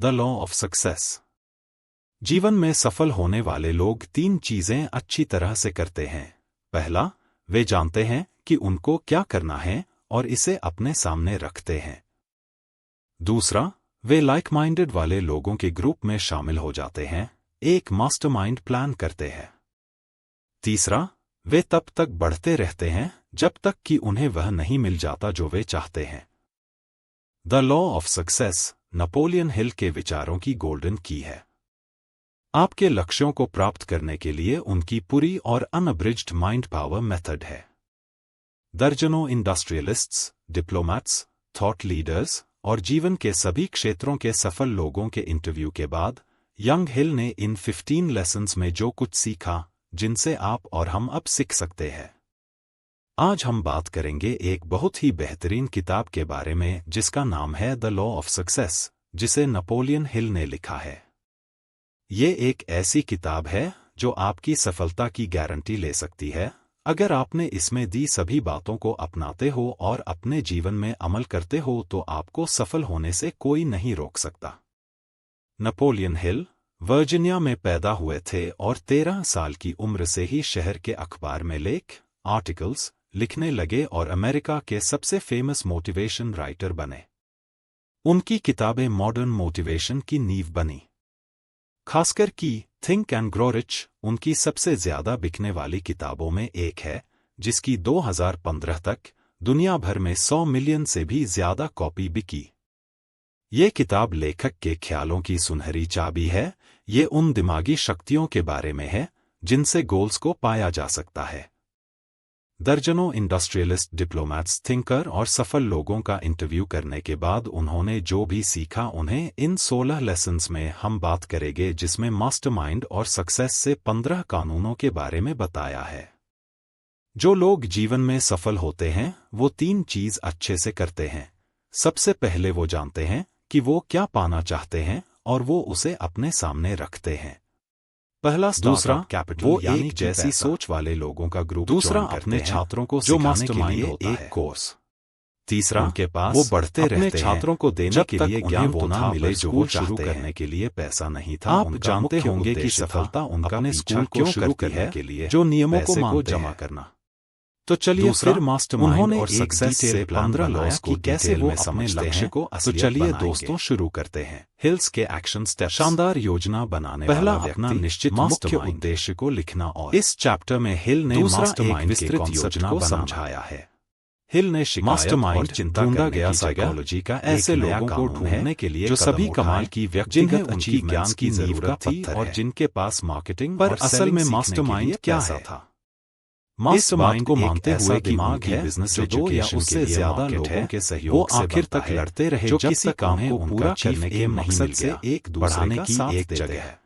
The law of success. जीवन में सफल होने वाले लोग 3 चीजें अच्छी तरह से करते हैं। पहला, वे जानते हैं कि उनको क्या करना है और इसे अपने सामने रखते हैं। दूसरा, वे लाइक माइंडेड वाले लोगों के ग्रुप में शामिल हो जाते हैं, एक मास्टरमाइंड प्लान करते हैं। तीसरा, वे तब तक बढ़ते रहते हैं जब तक कि उन्हें वह नहीं मिल जाता जो वे चाहते हैं। The law of success Napoleon Hill के विचारों की गोल्डन की है। आपके लक्ष्यों को प्राप्त करने के लिए उनकी पूरी और अनअब्रिज्ड माइंड पावर मेथड है। दर्जनों इंडस्ट्रियलिस्ट्स, डिप्लोमैट्स, थॉट लीडर्स और जीवन के सभी क्षेत्रों के सफल लोगों के इंटरव्यू के बाद यंग हिल ने इन 15 लेसन्स में जो कुछ सीखा, जिनसे आप और हम अब सीख सकते हैं। आज हम बात करेंगे एक बहुत ही बेहतरीन किताब के बारे में जिसका नाम है द लॉ ऑफ सक्सेस, जिसे नेपोलियन हिल ने लिखा है। ये एक ऐसी किताब है जो आपकी सफलता की गारंटी ले सकती है अगर आपने इसमें दी सभी बातों को अपनाते हो और अपने जीवन में अमल करते हो तो आपको सफल होने से कोई नहीं रोक सकता। नेपोलियन हिल वर्जीनिया में पैदा हुए थे और 13 साल की उम्र से ही शहर के अखबार में लेख, आर्टिकल्स लिखने लगे और अमेरिका के सबसे फेमस मोटिवेशन राइटर बने। उनकी किताबें मॉडर्न मोटिवेशन की नींव बनी। खासकर कि थिंक एंड ग्रो रिच उनकी सबसे ज्यादा बिकने वाली किताबों में एक है, जिसकी 2015 तक दुनिया भर में 100 मिलियन से भी ज्यादा कॉपी बिकी। ये किताब लेखक के ख्यालों की सुनहरी चाबी है। ये उन दिमागी शक्तियों के बारे में है जिनसे गोल्स को पाया जा सकता है। दर्जनों इंडस्ट्रियलिस्ट, डिप्लोमैट्स, थिंकर और सफल लोगों का इंटरव्यू करने के बाद उन्होंने जो भी सीखा उन्हें इन 16 लेसन्स में हम बात करेंगे, जिसमें मास्टरमाइंड और सक्सेस से 15 कानूनों के बारे में बताया है। जो लोग जीवन में सफल होते हैं वो 3 चीज अच्छे से करते हैं। सबसे पहले वो जानते हैं कि वो क्या पाना चाहते हैं और वो उसे अपने सामने रखते हैं। पहला, दूसरा कैपिटल, वो एक जैसी सोच वाले लोगों का ग्रुप। दूसरा, अपने छात्रों को जो मास्टरमाइंड होता है, एक कोर्स। तीसरा, उनके पास वो बढ़ते रहते हैं छात्रों को देने के लिए ज्ञान वो ना मिले जो वो शुरू करने के लिए पैसा नहीं था। आप जानते होंगे कि सफलता उनका अपने स्कूल को शुरू करने के लिए जो नियमों को जमा करना। तो चलिए फिर मास्टरमाइंड और सक्सेस से 15 लॉस की कैसे वो अपने लक्ष्य को असलियत बनाएंगे। तो चलिए दोस्तों शुरू करते हैं। हिल्स के एक्शन स्टेप। शानदार योजना बनाने वाला व्यक्ति अपना निश्चित मुख्य उद्देश्य को लिखना। और इस चैप्टर में हिल ने मास्टरमाइंड के कॉन्सेप्ट को समझाया है। हिल ने मास्टरमाइंड चिंता ढूंढा गया साइकोलॉजी का ऐसे लोगों को ढूंढने के लिए जो सभी कमाल की व्यक्तिगत उनकी ज्ञान की जरूरत थी और जिनके पास मार्केटिंग पर असल में मास्टरमाइंड क्या था। मास्टरमाइंड को मानते हुए दिमाग है बिजनेस जो 2 या उससे ज्यादा लोगों के सहयोग से आखिर तक लड़ते रहे जो किसी काम को पूरा करने के मकसद से एक दूसरे की एक जगह है।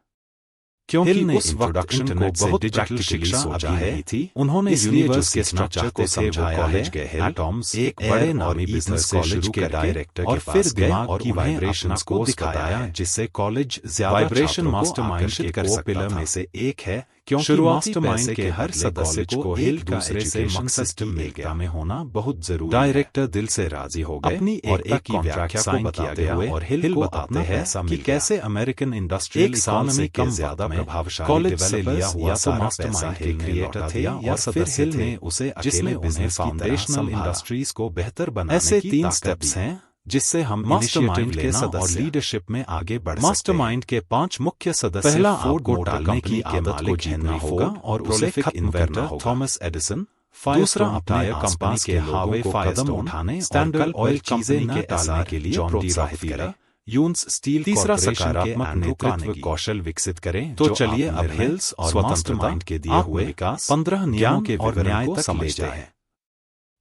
क्योंकि उस इंट्रोडक्शन को बहुत डिजिटल शिक्षा अभी नहीं थी, उन्होंने यूनिवर्स के स्ट्रक्चर को समझाया है। एटॉम्स एक बड़े नामी बिजनेस कॉलेज के डायरेक्टर और फिर दिमाग की वाइब्रेशंस को दिखाया जिससे कॉलेज वाइब्रेशन मास्टरमाइंड के कोर पिलर में से एक है। क्योंकि मास्टरमाइंड के हर सदस्य को हिल दूसरे से मकसद की एकता में होना बहुत जरूरी। डायरेक्टर दिल से राजी हो गए अपनी एकता की व्याख्या को बताते हुए और हिल को बताते हैं कि कैसे अमेरिकन इंडस्ट्रियल इकोनॉमी कम ज्यादा प्रभावशाली कॉलेज से लिया हुआ मास्टरमाइंड के क्रिएटर थे या फिर हिल ने उसे जिसमें उन्हें फाउंडेशनल इंडस्ट्रीज को बेहतर बनाने ऐसे 3 स्टेप्स हैं जिससे हम मास्टरमाइंड के सदस्य और लीडरशिप में आगे बढ़ सकते हैं। मास्टरमाइंड के 5 मुख्य सदस्य। पहला, आपको टालने की आदत को जीतना होगा और उसे खत्म करना होगा। Thomas Edison. दूसरा, अपने कंपनी के हावे कदम उठाने स्टैंडर्ड ऑयल चीजें न टालने के लिए प्रोत्साहित करें। यून्स स्टील। तीसरा, सकारात्मक नेतृत्व कौशल विकसित करें। तो चलिए अब हिल्स और मास्टरमाइंड के दिए हुए विकास 15 नियमों के विवरण को समझते हैं।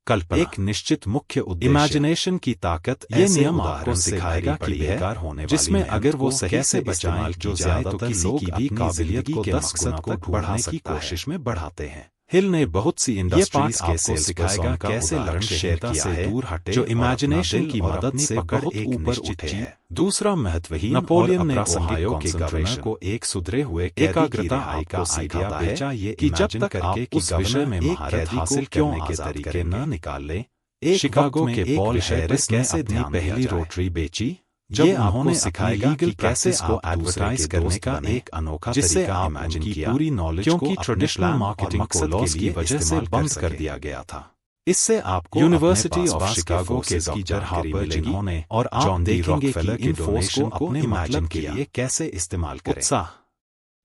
कल्पना, एक निश्चित मुख्य उद्देश्य। इमेजिनेशन की ताकत। ये नियम आपको सिखाएगा कि बेकार होने जिसमें अगर वो सही से इस्तेमाल जो ज्यादा तो किसी की भी काबिलियत को 10 गुना तक बढ़ाने की कोशिश में बढ़ाते हैं। हिल ने बहुत सी इंडस्ट्रीज के सेल्स सिखाएगा कैसे लक्ष्यता से दूर हटे जो इमेजिनेशन की मदद से बहुत ऊपर उठे है। दूसरा, महत्वहीन नेपोलियन ने ओहायो के गवर्नर को एक सुधरे हुए एकाग्रता का आइडिया भेजा ये कि जब तक आप उस विषय में महारत हासिल करने के तरीके न निकाल लें। शिकागो के पॉल हैरिस कैसे अपनी पहली रोटरी बेची। ये उन्होंने सिखाएगा कि कैसे इसको एडवर्टाइज करने का एक अनोखा तरीका इमेजिन किया, पूरी नॉलेज क्योंकि ट्रेडिशनल मार्केटिंग को लॉस की वजह से बंद कर दिया गया था। इससे आपको यूनिवर्सिटी ऑफ शिकागो के डॉक्टर हार्पर जिन्होंने और आप देखेंगे कि इन फोर्स को अपने इमेजिन के लिए कैसे इस्तेमाल करें।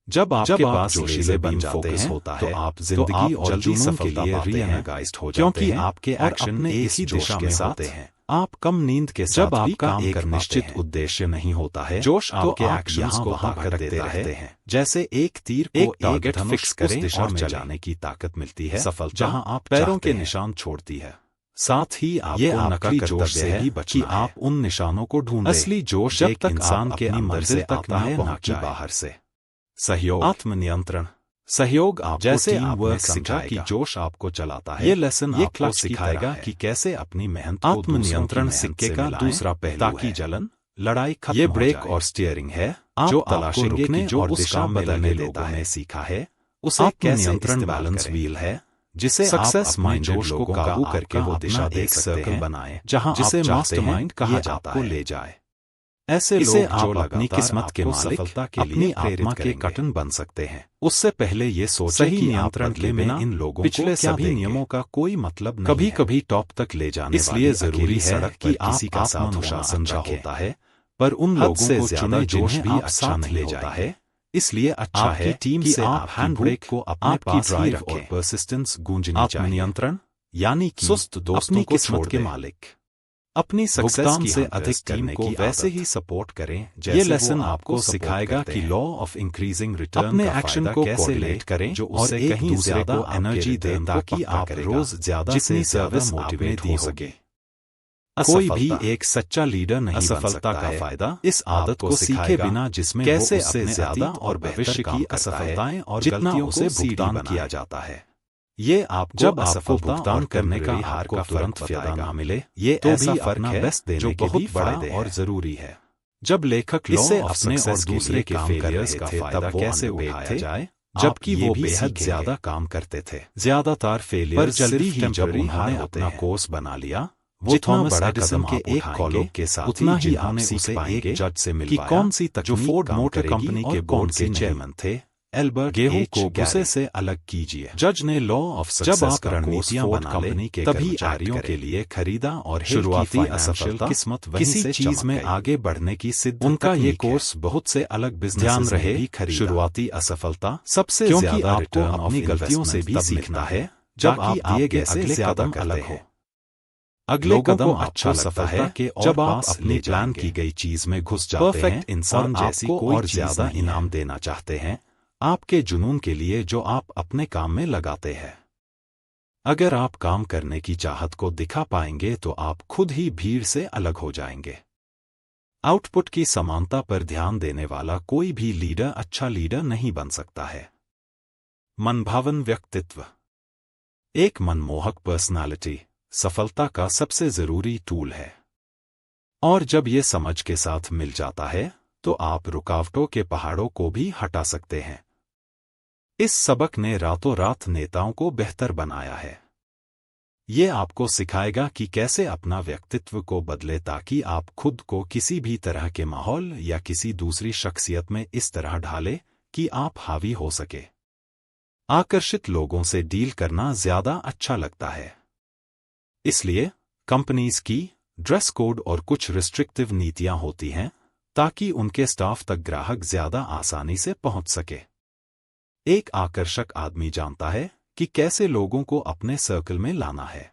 जब आपके पास जोशीले बन जाते हैं तो आप जिंदगी और जुनून के लिए रीएनर्जाइज्ड हो जाते हैं, क्योंकि आपके एक्शन एक ही दिशा में होते हैं। आप कम नींद के साथ भी काम एक निश्चित उद्देश्य नहीं होता है, जोश आपके एक्शंस को ताकत देते रहते हैं। जैसे एक तीर को एक टारगेट फिक्स करें और जाने की ताकत मिलती है, सफलता जहां आप पैरों के निशान छोड़ती है। साथ ही आपको नकली जोश से भी बचना है, आप उन निशानों को ढूंढें। असली जोश एक इंसान के अंदर से आता है, ना कि बाहर से। सहयोग, आत्मनियंत्रण, सहयोग आप जैसे आपने समझा कि जोश आपको चलाता है, ये लेसन ये क्लास सिखाएगा कि कैसे अपनी मेहनत आत्मनियंत्रण सिक्के का दूसरा पहलू ताकि जलन लड़ाई खत्म ये ब्रेक और स्टीयरिंग है, जो तलाशेंगे कि जो उस दिशा बदलने लोगों ने सीखा है उसे कैसे बैलेंस व्हील है, जिसे सक्सेस माइंड जोश को काबू करके वो दिशा एक सर्कल बनाए जहां जिसे मास्टरमाइंड कहा जाता है ले जाए। ऐसे लोग जो अपनी किस्मत के मालिक अपनी आत्मा के कटन बन सकते हैं, उससे पहले ये सोचें कि नियंत्रण के बिना इन लोगों पिछले सभी नियमों का कोई मतलब नहीं। कभी कभी टॉप तक ले जाने इसलिए जरूरी है कि आप आत्मनुशासन होता है, पर उन लोगों को चुने जोश भी अच्छा नहीं ले जाता है। इसलिए अच्छा है टीम से आप हैंड ब्रेक को अपने पास ही रखें और परसिस्टेंस गूंजनी चाहिए। नियंत्रण यानी कि सुस्त दोस्तों को किस्मत के मालिक अपनी सक्सेस से अधिक टीम को वैसे ही सपोर्ट करें जैसे ये लेसन आपको सिखाएगा कि लॉ ऑफ इंक्रीजिंग रिटर्न अपने एक्शन को कैसे लेट करें जो और कहीं ज्यादा एनर्जी दें ताकि आप रोज ज्यादा जितनी सर्विस मोटिवेट हो सके। कोई भी एक सच्चा लीडर नहीं असफलता का फायदा इस आदत को सीखे बिना जिसमें कैसे उससे ज्यादा और भविष्य की असफलताएं और गलतियों से भुगतान किया जाता है। ये आप जब आपको भुगतान करने का हार का तुरंत फायदा ना मिले, ये तो ऐसा फर्क है जो बहुत बड़ा और जरूरी है। जब लेखक इससे अपने और दूसरे के फेलियर्स का फायदा कैसे उठाया जाए, जबकि वो बेहद ज्यादा काम करते थे। ज्यादातर फेलियर जल्दी ही जब उन्होंने अपना कोर्स बना लिया, वो थॉमस एडिसन के एक कॉलोग के साथ उतना ही आपने उसे एक जज से मिल पाया कौन सी तक जो फोर्ड मोटर कंपनी के बोर्ड के चेयरमैन थे। एल्बर्ट गेहूं को गुस्से से अलग कीजिए। जज ने लॉ ऑफ सक्सेस जब आप रणनीतियां बना ले तभी कर्मचारियों के लिए खरीदा और शुरुआती असफलता किस्मत किसी चीज में आगे बढ़ने की सिद्ध उनका ये कोर्स बहुत से अलग बिजनेस ध्यान रहे भी शुरुआती असफलता सबसे क्योंकि आपको अपनी गलतियों से भी सीखना है जब आप दिए गए से ज्यादा अलग हो। अगले कदम अच्छा सफल है जब आप अपनी प्लान की गई चीज में घुस जाते हैं। परफेक्ट इंसान जैसी कोई और ज्यादा इनाम देना चाहते हैं आपके जुनून के लिए जो आप अपने काम में लगाते हैं। अगर आप काम करने की चाहत को दिखा पाएंगे तो आप खुद ही भीड़ से अलग हो जाएंगे। आउटपुट की समानता पर ध्यान देने वाला कोई भी लीडर अच्छा लीडर नहीं बन सकता है। मनभावन व्यक्तित्व एक मनमोहक पर्सनालिटी सफलता का सबसे जरूरी टूल है, और जब ये समझ के साथ मिल जाता है तो आप रुकावटों के पहाड़ों को भी हटा सकते हैं। इस सबक ने रातों रात नेताओं को बेहतर बनाया है। ये आपको सिखाएगा कि कैसे अपना व्यक्तित्व को बदले ताकि आप खुद को किसी भी तरह के माहौल या किसी दूसरी शख्सियत में इस तरह ढाले कि आप हावी हो सके। आकर्षित लोगों से डील करना ज्यादा अच्छा लगता है, इसलिए कंपनीज की ड्रेस कोड और कुछ रिस्ट्रिक्टिव नीतियां होती हैं ताकि उनके स्टाफ तक ग्राहक ज्यादा आसानी से पहुंच सके। एक आकर्षक आदमी जानता है कि कैसे लोगों को अपने सर्कल में लाना है।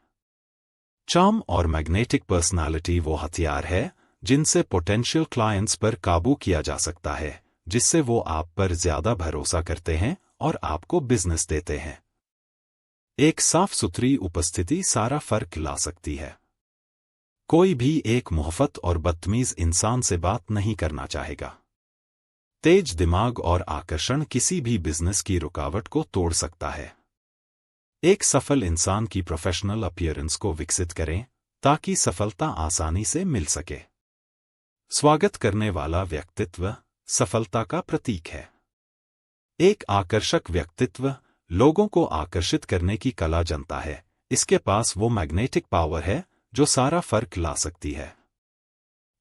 चार्म और मैग्नेटिक पर्सनालिटी वो हथियार है जिनसे पोटेंशियल क्लाइंट्स पर काबू किया जा सकता है, जिससे वो आप पर ज्यादा भरोसा करते हैं और आपको बिजनेस देते हैं। एक साफ सुथरी उपस्थिति सारा फर्क ला सकती है। कोई भी एक मुहफ़्फ़त और बदतमीज इंसान से बात नहीं करना चाहेगा। तेज दिमाग और आकर्षण किसी भी बिजनेस की रुकावट को तोड़ सकता है। एक सफल इंसान की प्रोफेशनल अपीयरेंस को विकसित करें ताकि सफलता आसानी से मिल सके। स्वागत करने वाला व्यक्तित्व सफलता का प्रतीक है। एक आकर्षक व्यक्तित्व लोगों को आकर्षित करने की कला जानता है। इसके पास वो मैग्नेटिक पावर है जो सारा फर्क ला सकती है।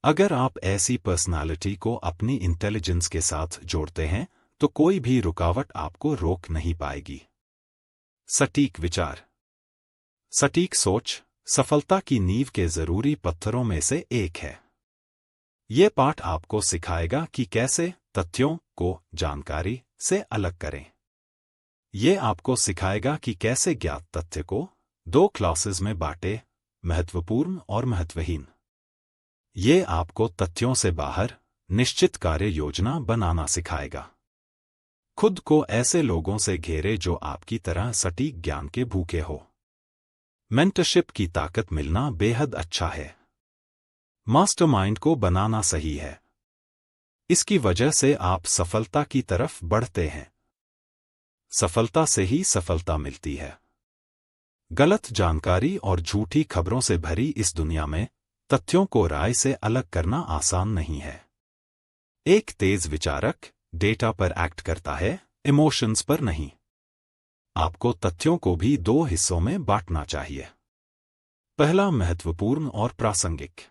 अगर आप ऐसी पर्सनालिटी को अपनी इंटेलिजेंस के साथ जोड़ते हैं तो कोई भी रुकावट आपको रोक नहीं पाएगी। सटीक विचार। सटीक सोच सफलता की नींव के जरूरी पत्थरों में से एक है। ये पाठ आपको सिखाएगा कि कैसे तथ्यों को जानकारी से अलग करें। ये आपको सिखाएगा कि कैसे ज्ञात तथ्य को दो क्लासेस में बांटे, महत्वपूर्ण और महत्वहीन। ये आपको तथ्यों से बाहर निश्चित कार्य योजना बनाना सिखाएगा। खुद को ऐसे लोगों से घेरे जो आपकी तरह सटीक ज्ञान के भूखे हो। मेंटरशिप की ताकत मिलना बेहद अच्छा है। मास्टरमाइंड को बनाना सही है। इसकी वजह से आप सफलता की तरफ बढ़ते हैं। सफलता से ही सफलता मिलती है। गलत जानकारी और झूठी खबरों से भरी इस दुनिया में तथ्यों को राय से अलग करना आसान नहीं है। एक तेज विचारक डेटा पर एक्ट करता है, इमोशंस पर नहीं। आपको तथ्यों को भी दो हिस्सों में बांटना चाहिए। पहला महत्वपूर्ण और प्रासंगिक।